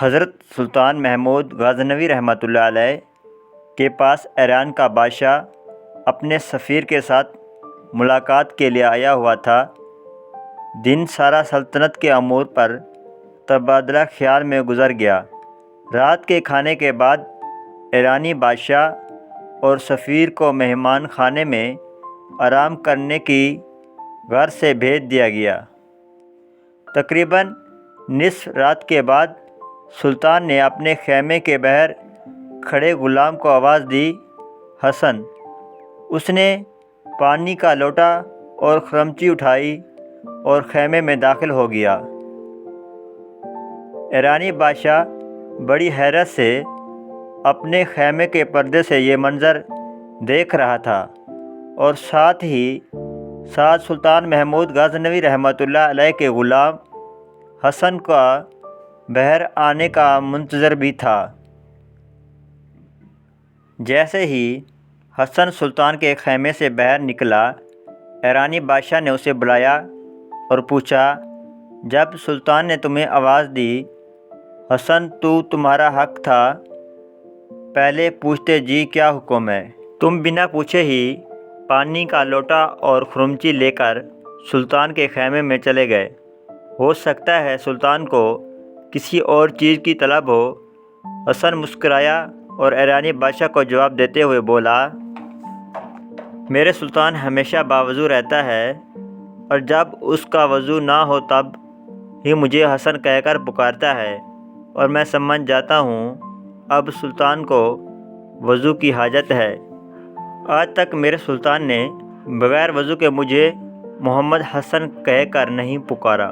حضرت سلطان محمود غزنوی رحمۃ اللہ علیہ کے پاس ایران کا بادشاہ اپنے سفیر کے ساتھ ملاقات کے لیے آیا ہوا تھا۔ دن سارا سلطنت کے امور پر تبادلہ خیال میں گزر گیا۔ رات کے کھانے کے بعد ایرانی بادشاہ اور سفیر کو مہمان خانے میں آرام کرنے کی غرض سے بھیج دیا گیا۔ تقریباً نصف رات کے بعد سلطان نے اپنے خیمے کے باہر کھڑے غلام کو آواز دی، حسن! اس نے پانی کا لوٹا اور خرمچی اٹھائی اور خیمے میں داخل ہو گیا۔ ایرانی بادشاہ بڑی حیرت سے اپنے خیمے کے پردے سے یہ منظر دیکھ رہا تھا اور ساتھ ہی ساتھ سلطان محمود غزنوی رحمۃ اللہ علیہ کے غلام حسن کا باہر آنے کا منتظر بھی تھا۔ جیسے ہی حسن سلطان کے خیمے سے باہر نکلا، ایرانی بادشاہ نے اسے بلایا اور پوچھا، جب سلطان نے تمہیں آواز دی، حسن تمہارا حق تھا، پہلے پوچھتے جی کیا حکم ہے؟ تم بنا پوچھے ہی پانی کا لوٹا اور خرمچی لے کر سلطان کے خیمے میں چلے گئے۔ ہو سکتا ہے سلطان کو کسی اور چیز کی طلب ہو۔ حسن مسکرایا اور ایرانی بادشاہ کو جواب دیتے ہوئے بولا، میرے سلطان ہمیشہ باوضو رہتا ہے اور جب اس کا وضو نہ ہو تب ہی مجھے حسن کہہ کر پکارتا ہے، اور میں سمجھ جاتا ہوں اب سلطان کو وضو کی حاجت ہے۔ آج تک میرے سلطان نے بغیر وضو کے مجھے محمد حسن کہہ کر نہیں پکارا۔